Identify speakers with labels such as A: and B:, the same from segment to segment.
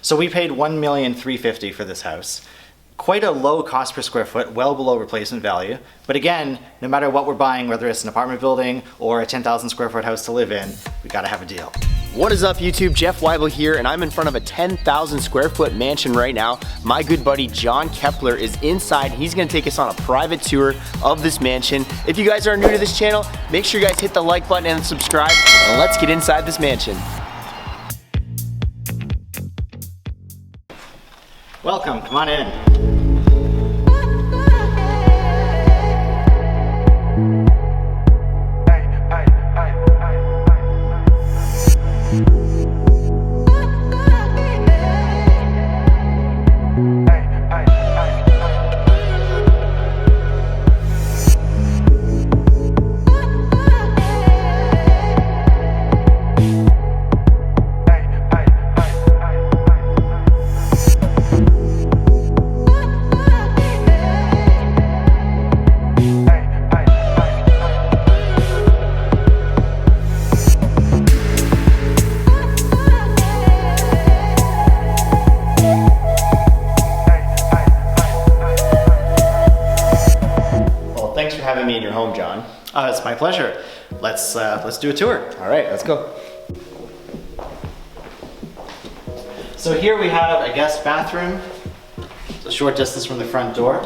A: So we paid $1,350,000 for this house. Quite a low cost per square foot, well below replacement value. But again, no matter what we're buying, whether it's an apartment building or a 10,000 square foot house to live in, we gotta have a deal.
B: What is up YouTube, Jeff Wybo here, and I'm in front of a 10,000 square foot mansion right now. My good buddy Jon Kepler is inside. He's gonna take us on a private tour of this mansion. If you guys are new to this channel, make sure you guys hit the like button and subscribe, and let's get inside this mansion.
A: Welcome, come on in.
B: Thanks for having me in your home, Jon.
A: It's my pleasure. Let's do a tour.
B: All right, let's go.
A: So here we have a guest bathroom. It's a short distance from the front door.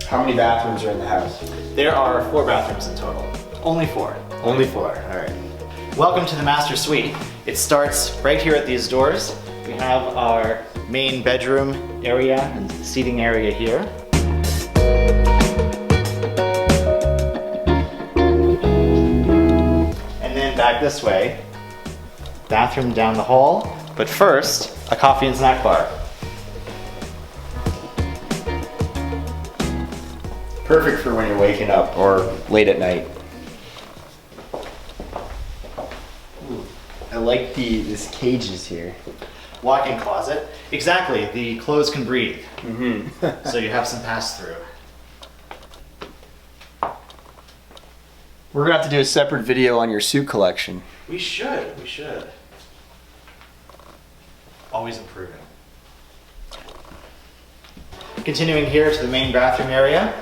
B: How many bathrooms are in the house?
A: There are 4 bathrooms in total. Only 4.
B: Only 4, all right.
A: Welcome to the master suite. It starts right here at these doors. We have our main bedroom area and seating area here. And then back this way, bathroom down the hall. But first, a coffee and snack bar.
B: Perfect for when you're waking up or late at night. I like this cages here.
A: Walk-in closet. Exactly, the clothes can breathe.
B: Mm-hmm.
A: So you have some pass-through.
B: We're gonna have to do a separate video on your suit collection.
A: We should. Always improving. Continuing here to the main bathroom area.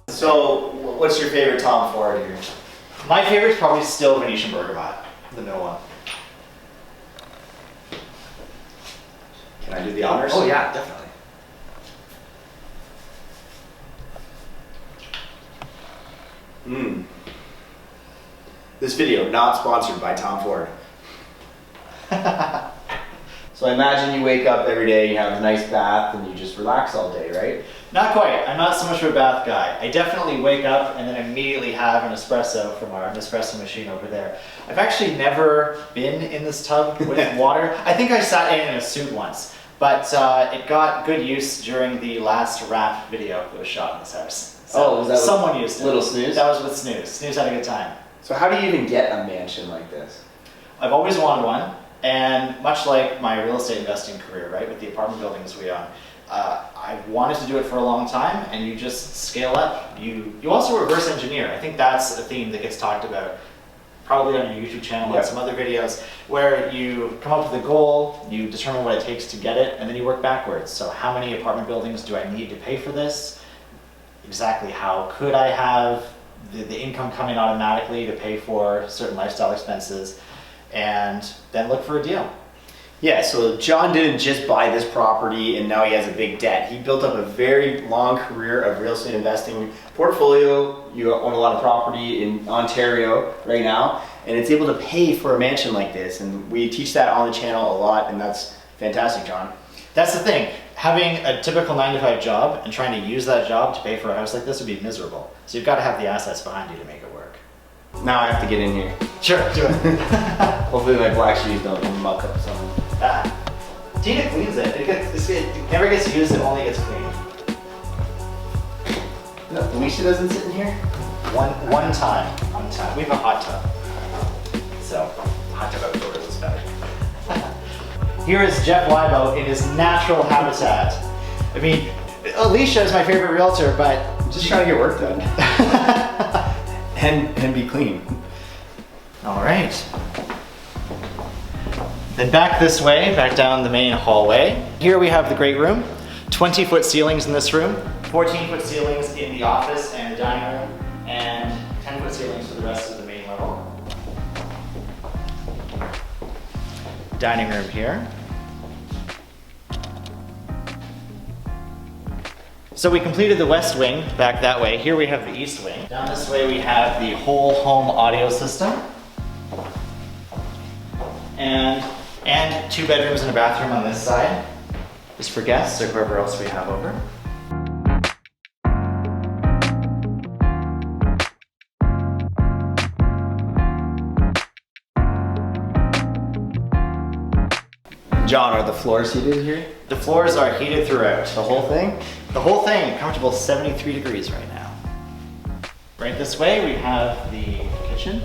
B: So, what's your favorite Tom Ford here?
A: My favorite is probably still Venetian Bergamot, the middle one.
B: Can I do the honors?
A: Oh yeah, definitely.
B: This video not sponsored by Tom Ford. So I imagine you wake up every day, you have a nice bath, and you just relax all day, right?
A: Not quite. I'm not so much of a bath guy. I definitely wake up and then immediately have an espresso from our Nespresso machine over there. I've actually never been in this tub with water. I think I sat in a suit once, but it got good use during the last rap video that was shot in this house. So
B: was that
A: someone used it.
B: Little Snooze?
A: That was with Snooze. Snooze had a good time.
B: So how do you even get a mansion like this?
A: I've always wanted one, and much like my real estate investing career, right, with the apartment buildings we own, I've wanted to do it for a long time, and you just scale up. You also reverse engineer. I think that's a theme that gets talked about probably on your YouTube channel and some other videos, where you come up with a goal, you determine what it takes to get it, and then you work backwards. So how many apartment buildings do I need to pay for this? Exactly how could I have the income coming automatically to pay for certain lifestyle expenses, and then look for a deal.
B: Yeah, so Jon didn't just buy this property and now he has a big debt. He built up a very long career of real estate investing portfolio. You own a lot of property in Ontario right now, and it's able to pay for a mansion like this. And we teach that on the channel a lot, and that's fantastic, Jon.
A: That's the thing. Having a typical 9-to-5 job and trying to use that job to pay for a house like this would be miserable. So you've got to have the assets behind you to make it work.
B: Now I have to get in here.
A: Sure, do it.
B: Hopefully my black shoes don't muck up something.
A: Tina cleans it. It never gets used, it only gets cleaned.
B: No, Alicia doesn't sit in here?
A: One time. We have a hot tub. So, Hunter outdoors is better. Here is Jeff Wybo in his natural habitat. I mean, Alicia is my favorite realtor, but
B: I'm just trying to get work done. and be clean.
A: all right. Then back this way, back down the main hallway. Here we have the great room. 20-foot ceilings in this room, 14-foot ceilings in the office and the dining room, and 10-foot ceilings for the rest of the main level. Dining room here. So we completed the west wing back that way. Here we have the east wing. Down this way we have the whole home audio system. And 2 bedrooms and a bathroom on this side, just for guests or whoever else we have over.
B: John, are the floors heated here?
A: The floors are heated throughout.
B: The whole thing?
A: The whole thing, comfortable 73 degrees right now. Right this way we have the kitchen.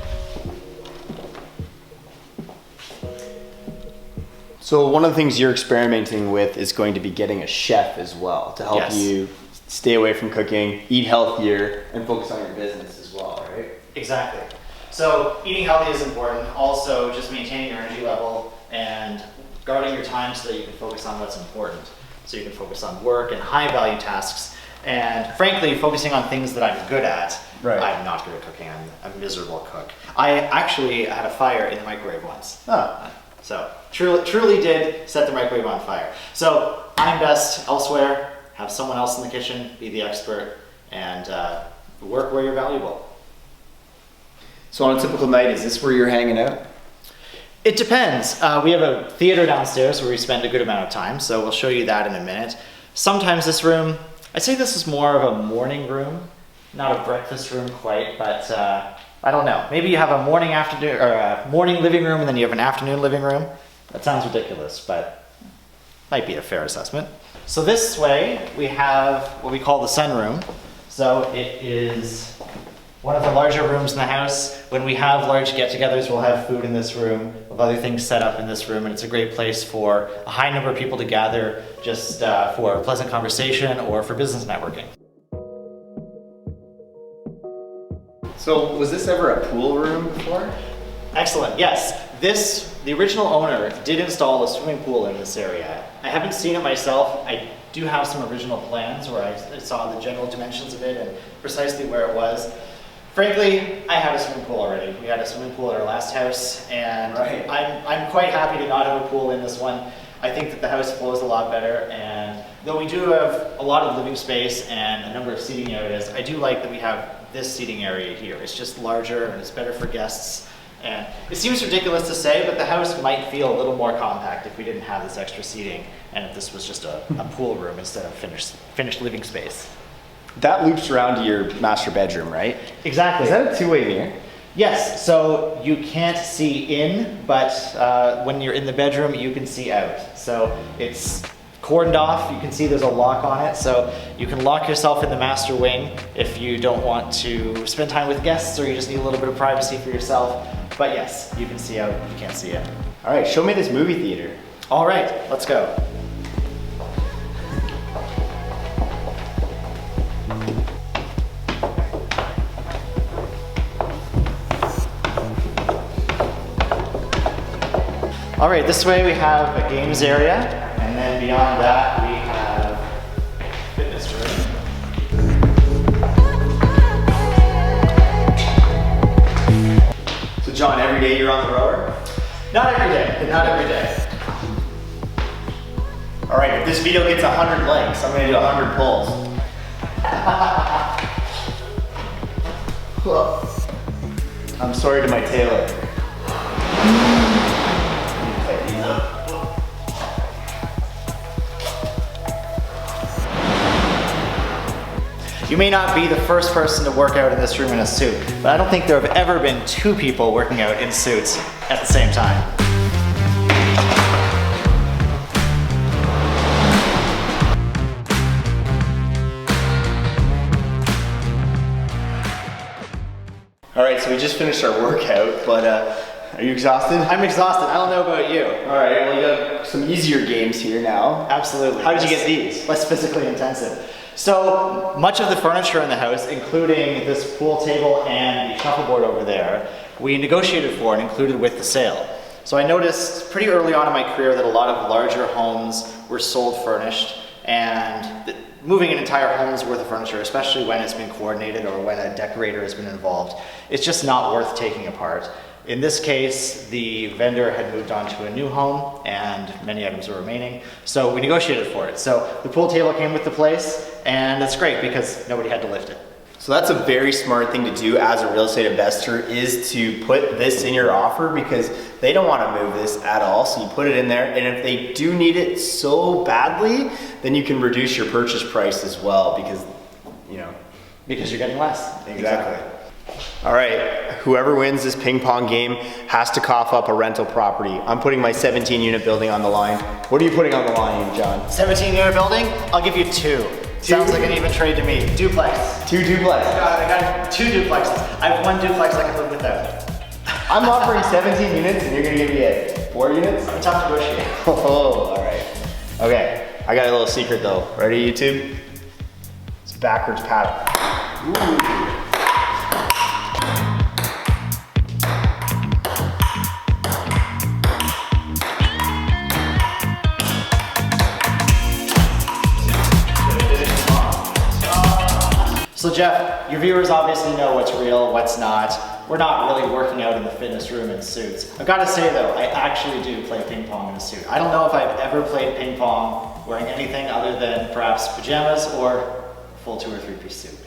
B: So one of the things you're experimenting with is going to be getting a chef as well to help
A: Yes.
B: you stay away from cooking, eat healthier, and focus on your business as well, right?
A: Exactly. So eating healthy is important. Also just maintaining your energy level and guarding your time so that you can focus on what's important. So you can focus on work and high value tasks. And frankly, focusing on things that I'm good at.
B: Right.
A: I'm not good at cooking. I'm a miserable cook. I actually had a fire in the microwave once.
B: Ah.
A: So truly did set the microwave on fire. So I'm best elsewhere, have someone else in the kitchen, be the expert, and work where you're valuable.
B: So on a typical night, is this where you're hanging out?
A: It depends. We have a theater downstairs where we spend a good amount of time, so we'll show you that in a minute. Sometimes this room, I'd say this is more of a morning room, not a breakfast room quite, but I don't know. Maybe you have a morning living room and then you have an afternoon living room. That sounds ridiculous, but might be a fair assessment. So this way we have what we call the sunroom. So it is one of the larger rooms in the house. When we have large get-togethers, we'll have food in this room, with other things set up in this room, and it's a great place for a high number of people to gather just for a pleasant conversation or for business networking.
B: So was this ever a pool room before?
A: Excellent, yes. The original owner did install a swimming pool in this area. I haven't seen it myself. I do have some original plans where I saw the general dimensions of it and precisely where it was. Frankly, I have a swimming pool already. We had a swimming pool at our last house, and
B: Right.
A: I'm quite happy to not have a pool in this one. I think that the house flows a lot better, and though we do have a lot of living space and a number of seating areas, I do like that we have this seating area here. It's just larger and it's better for guests. And it seems ridiculous to say, but the house might feel a little more compact if we didn't have this extra seating and if this was just a pool room instead of finished living space.
B: That loops around to your master bedroom, right?
A: Exactly.
B: Is that a two-way mirror?
A: Yes, so you can't see in, but when you're in the bedroom, you can see out. So it's cordoned off, you can see there's a lock on it, so you can lock yourself in the master wing if you don't want to spend time with guests or you just need a little bit of privacy for yourself. But yes, you can see out, you can't see in.
B: All right, show me this movie theater.
A: All right, let's go. All right, this way we have a games area, and then beyond that we have fitness room.
B: So John, every day you're on the rower?
A: Not every day, not every day.
B: All right, if this video gets 100 likes, I'm gonna do 100 pulls. I'm sorry to my tailor.
A: You may not be the first person to work out in this room in a suit, but I don't think there have ever been two people working out in suits at the same time.
B: All right, so we just finished our workout, but Are you exhausted?
A: I'm exhausted. I don't know about you.
B: All right, well, you got some easier games here now.
A: Absolutely.
B: How did you get these?
A: Less physically intensive. So much of the furniture in the house, including this pool table and the shuffleboard over there, we negotiated for and included with the sale. So I noticed pretty early on in my career that a lot of larger homes were sold furnished, and moving an entire home's worth of furniture, especially when it's been coordinated or when a decorator has been involved, it's just not worth taking apart. In this case, the vendor had moved on to a new home and many items were remaining, so we negotiated for it. So the pool table came with the place, and that's great because nobody had to lift it.
B: So that's a very smart thing to do as a real estate investor, is to put this in your offer, because they don't want to move this at all. So you put it in there, and if they do need it so badly, then you can reduce your purchase price as well, because, you know.
A: Because you're getting less.
B: Exactly. All right, whoever wins this ping pong game has to cough up a rental property. I'm putting my 17 unit building on the line. What are you putting on the line, John?
A: 17 unit building? I'll give you two. Sounds like an even trade to me. Duplex.
B: 2 duplex.
A: I got 2 duplexes. I have 1 duplex I can live without.
B: I'm offering 17 units and you're gonna give me a 4 units?
A: I'm tough to negotiate.
B: Oh, all right. Okay, I got a little secret though. Ready, YouTube? It's backwards paddle. Ooh.
A: So Jeff, your viewers obviously know what's real, what's not. We're not really working out in the fitness room in suits. I've got to say though, I actually do play ping pong in a suit. I don't know if I've ever played ping pong wearing anything other than perhaps pajamas or a full 2 or 3 piece suit.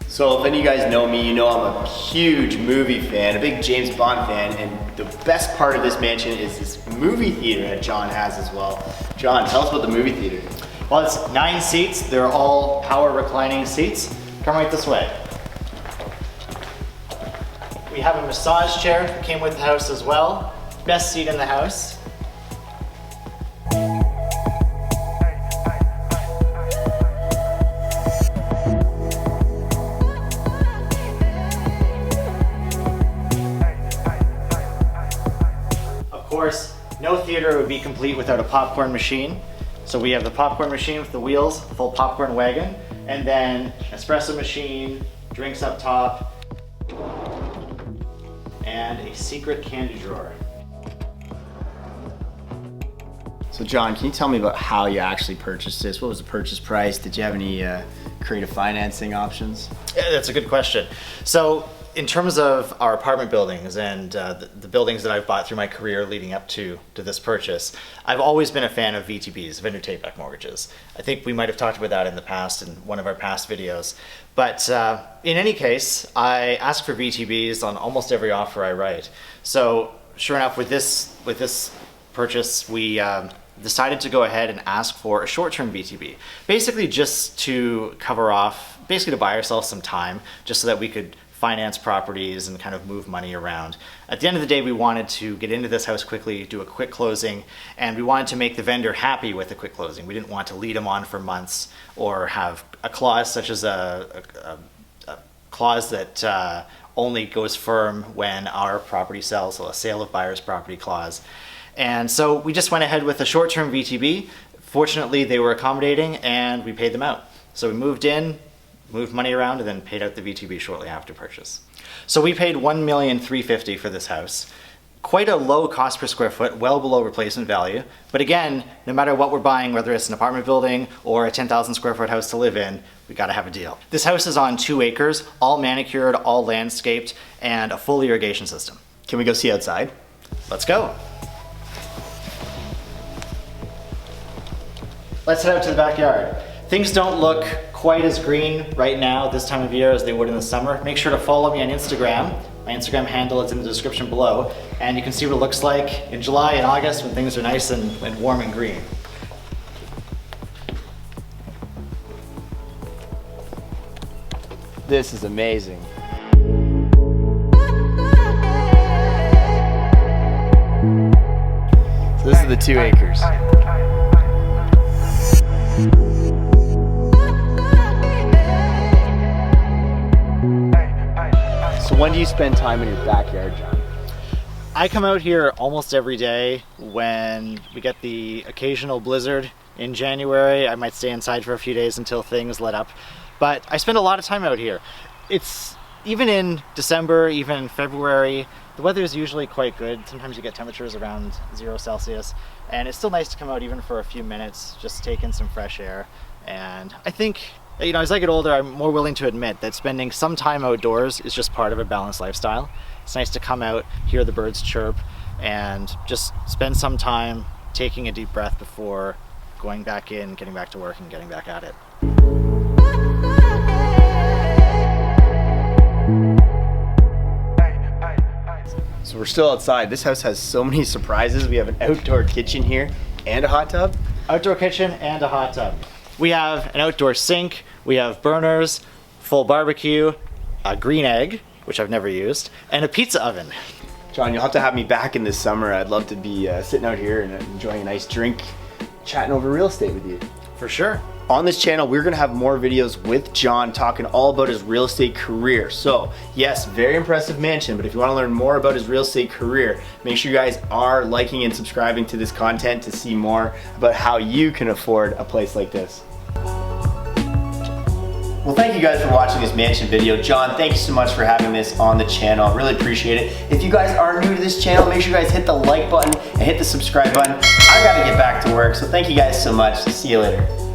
B: So if any of you guys know me, you know I'm a huge movie fan, a big James Bond fan, and the best part of this mansion is this movie theater that John has as well. John, tell us about the movie theater.
A: Well, it's 9 seats. They're all power reclining seats. Come right this way. We have a massage chair that came with the house as well. Best seat in the house. Of course, no theater would be complete without a popcorn machine. So we have the popcorn machine with the wheels, full popcorn wagon, and then espresso machine, drinks up top, and a secret candy drawer.
B: So John, can you tell me about how you actually purchased this? What was the purchase price? Did you have any creative financing options?
A: Yeah, that's a good question. So in terms of our apartment buildings and the buildings that I've bought through my career leading up to this purchase, I've always been a fan of VTBs, vendor take-back mortgages. I think we might have talked about that in the past in one of our past videos. But in any case, I ask for VTBs on almost every offer I write. So sure enough, with this purchase, we decided to go ahead and ask for a short-term VTB, basically just to cover off, basically to buy ourselves some time, just so that we could finance properties and kind of move money around. At the end of the day, we wanted to get into this house quickly, do a quick closing, and we wanted to make the vendor happy with the quick closing. We didn't want to lead them on for months or have a clause such as a clause that only goes firm when our property sells, so a sale of buyer's property clause. And so we just went ahead with a short-term VTB. Fortunately, they were accommodating and we paid them out. So we moved in, moved money around, and then paid out the VTB shortly after purchase. So we paid $1,350,000 for this house. Quite a low cost per square foot, well below replacement value. But again, no matter what we're buying, whether it's an apartment building or a 10,000 square foot house to live in, we gotta have a deal. This house is on 2 acres, all manicured, all landscaped, and a full irrigation system.
B: Can we go see outside?
A: Let's go. Let's head out to the backyard. Things don't look quite as green right now this time of year as they would in the summer. Make sure to follow me on Instagram. My Instagram handle is in the description below, and you can see what it looks like in July and August when things are nice and warm and green.
B: This is amazing. So this is the 2 acres. So when do you spend time in your backyard, John?
A: I come out here almost every day. When we get the occasional blizzard in January, I might stay inside for a few days until things let up. But I spend a lot of time out here. It's even in December, even in February, the weather is usually quite good. Sometimes you get temperatures around 0 Celsius, and it's still nice to come out even for a few minutes, just take in some fresh air. And I think, you know, as I get older, I'm more willing to admit that spending some time outdoors is just part of a balanced lifestyle. It's nice to come out, hear the birds chirp, and just spend some time taking a deep breath before going back in, getting back to work, and getting back at it.
B: So we're still outside. This house has so many surprises. We have an outdoor kitchen here and a hot tub.
A: Outdoor kitchen and a hot tub. We have an outdoor sink, we have burners, full barbecue, a green egg, which I've never used, and a pizza oven.
B: John, you'll have to have me back in this summer. I'd love to be sitting out here and enjoying a nice drink, chatting over real estate with you.
A: For sure.
B: On this channel, we're gonna have more videos with John talking all about his real estate career. So yes, very impressive mansion, but if you wanna learn more about his real estate career, make sure you guys are liking and subscribing to this content to see more about how you can afford a place like this. Well, thank you guys for watching this mansion video. John, thank you so much for having this on the channel. I really appreciate it. If you guys are new to this channel, make sure you guys hit the like button and hit the subscribe button. I gotta get back to work, so thank you guys so much. See you later.